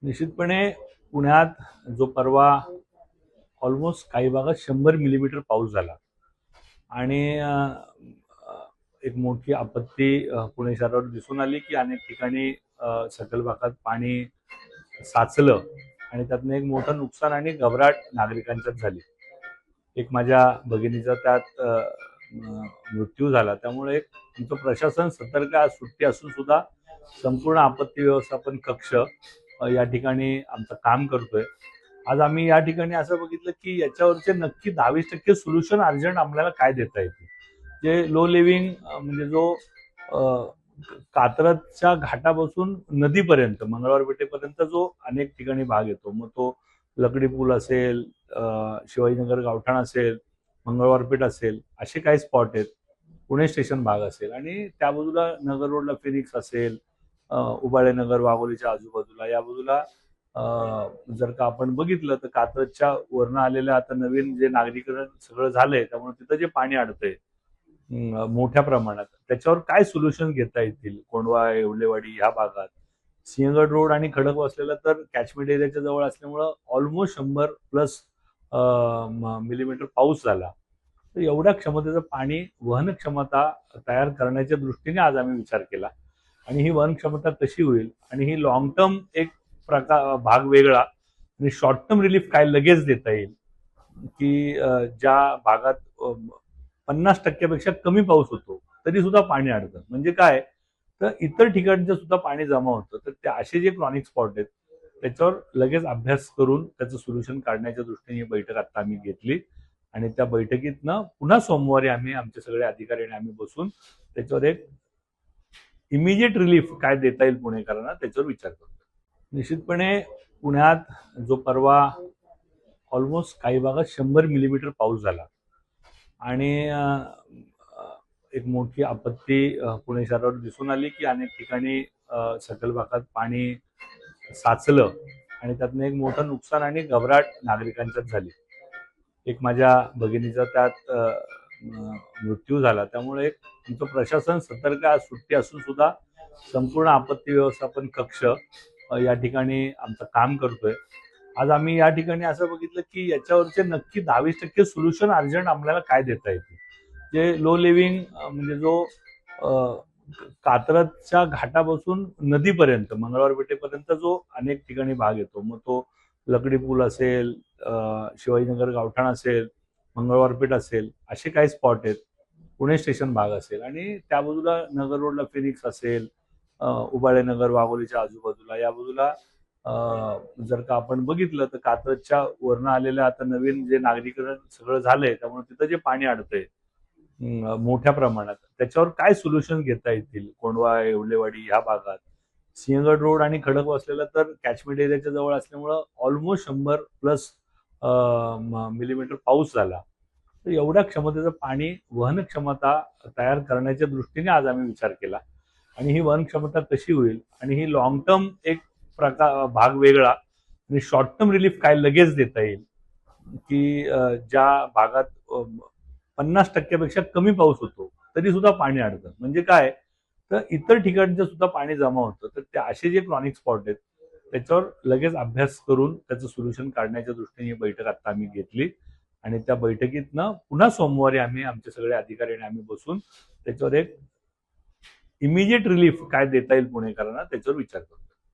निश्चितपणे पुण्यात जो परवा ऑलमोस्ट काही भागात 100 मिलीमीटर पाऊस झाला आणि एक मोठी आपत्ती पुणे शहरावर दिसून आली की अनेक ठिकाणी सकल भागात पाणी साचलं आणि त्यातनं एक मोठं नुकसान आणि घबराट नागरिकांच्यात झाली. एक माझ्या भगिनीचा त्यात मृत्यू झाला. त्यामुळे एक तुमचं प्रशासन सतर्क, आज सुट्टी असून सुद्धा संपूर्ण आपत्ती व्यवस्थापन कक्ष या ठिकाणी आमचं काम करतोय. आज आम्ही या ठिकाणी असं बघितलं की याच्यावरचे नक्की 10-20% सोल्युशन अर्जंट आपल्याला काय देता येतील. जे लो लिव्हिंग म्हणजे जो कात्रजच्या घाटापासून नदीपर्यंत मंगळवार पेठेपर्यंत जो अनेक ठिकाणी भाग येतो, मग तो लकडी पूल असेल, शिवाजीनगर गावठाण असेल, मंगळवार पेठ असेल, असे काही स्पॉट आहेत. पुणे स्टेशन भाग असेल आणि त्या बाजूला नगर रोडला फिनिक्स असेल, उबाळे नगर वाघोलीच्या आजूबाजूला, या बाजूला जर का आपण बघितलं तर कात्रजच्या वरनं आलेलं आता नवीन जे नागरीकरण सगळं झालंय, त्यामुळे तिथं जे पाणी अडतंय मोठ्या प्रमाणात, त्याच्यावर काय सोल्युशन घेता येतील. कोंढवा, येवलेवाडी ह्या भागात, सिंहगड रोड आणि खडक वसलेला तर कॅचमेंट एरियाच्या जवळ असल्यामुळं ऑलमोस्ट 100+ मिलीमीटर पाऊस झाला. तर एवढ्या क्षमतेचं पाणी वहन क्षमता तयार करण्याच्या दृष्टीने आज आम्ही विचार केला आणि ही वहन क्षमता कशी होईल आणि ही लॉंग टर्म एक प्रकार भाग वेगळा आणि शॉर्ट टर्म रिलीफ काय लगेच देता येईल, की ज्या भागात 50% कमी पाऊस होतो तरी सुद्धा पाणी अडतं. म्हणजे काय, तर इतर ठिकाणचं सुद्धा पाणी जमा होतं. तर ते असे जे क्रॉनिक स्पॉट आहेत त्याच्यावर लगेच अभ्यास करून त्याचं सोल्युशन काढण्याच्या दृष्टीने ही बैठक आता आम्ही घेतली आणि त्या बैठकीतनं पुन्हा सोमवारी आम्ही आमचे सगळे अधिकाऱ्यांनी आम्ही बसून त्याच्यावर एक इमिजिएट रिलीफ काय देता येईल पुणेकरांना त्याच्यावर विचार करतो. निश्चितपणे पुण्यात जो परवा ऑलमोस्ट काही भागात 100 मिलीमीटर पाऊस झाला आणि एक मोठी आपत्ती पुणे शहरावर दिसून आली की अनेक ठिकाणी सकल भागात पाणी साचलं आणि त्यातनं एक मोठं नुकसान आणि घबराट नागरिकांच्यात झाली. एक माझ्या भगिनीचा त्यात मृत्यू झाला. त्यामुळे एक तुमचं प्रशासन सतर्क, आज सुट्टी असून सुद्धा संपूर्ण आपत्ती व्यवस्थापन कक्ष या ठिकाणी आमचं काम करतोय. आज आम्ही या ठिकाणी असं बघितलं की याच्यावरचे नक्की 10-20% सोल्युशन अर्जंट आपल्याला काय देता येतील. जे लो लिव्हिंग म्हणजे जो कात्रजच्या घाटापासून नदीपर्यंत मंगळवार पेठेपर्यंत जो अनेक ठिकाणी भाग येतो, मग तो लकडी पूल असेल, शिवाजीनगर गावठाण असेल, मंगळवार पेठ असेल, असे काही स्पॉट आहेत. पुणे स्टेशन भाग असेल आणि त्या बाजूला नगर रोडला फिनिक्स असेल, उबाळे नगर वाघोलीच्या आजूबाजूला, या बाजूला जर का आपण बघितलं तर कात्रजच्या वरनं आलेलं आता नवीन जे नागरीकरण सगळं झालंय, त्यामुळे तिथं जे पाणी अडतंय मोठ्या प्रमाणात, त्याच्यावर काय सोल्युशन घेता येतील. कोंढवा, येवलेवाडी ह्या भागात, सिंहगड रोड आणि खडक वसलेला तर कॅचमेंट एरियाच्या जवळ असल्यामुळं ऑलमोस्ट 100+ मिलीमीटर पाऊस झाला. तर एवढ्या क्षमतेचं पाणी वहन क्षमता तयार करण्याच्या दृष्टीने आज आम्ही विचार केला आणि ही वहन क्षमता कशी होईल आणि ही लॉंग टर्म एक प्रकार भाग वेगळा आणि शॉर्ट टर्म रिलीफ काय लगेच देता येईल, की ज्या भागात 50% कमी पाऊस होतो तरी सुद्धा पाणी अडतं. म्हणजे काय, तर इतर ठिकाणचं सुद्धा पाणी जमा होतं. तर ते असे जे क्रॉनिक स्पॉट आहेत त्याच्यावर लगेच अभ्यास करून त्याचं सोल्युशन काढण्याच्या दृष्टीने ही बैठक आता आम्ही घेतली आणि त्या बैठकीतनं पुन्हा सोमवारी आम्ही आमचे सगळे अधिकाऱ्यांनी आम्ही बसून त्याच्यावर एक इमिजिएट रिलीफ काय देता येईल पुणेकरांना त्याच्यावर विचार करतो.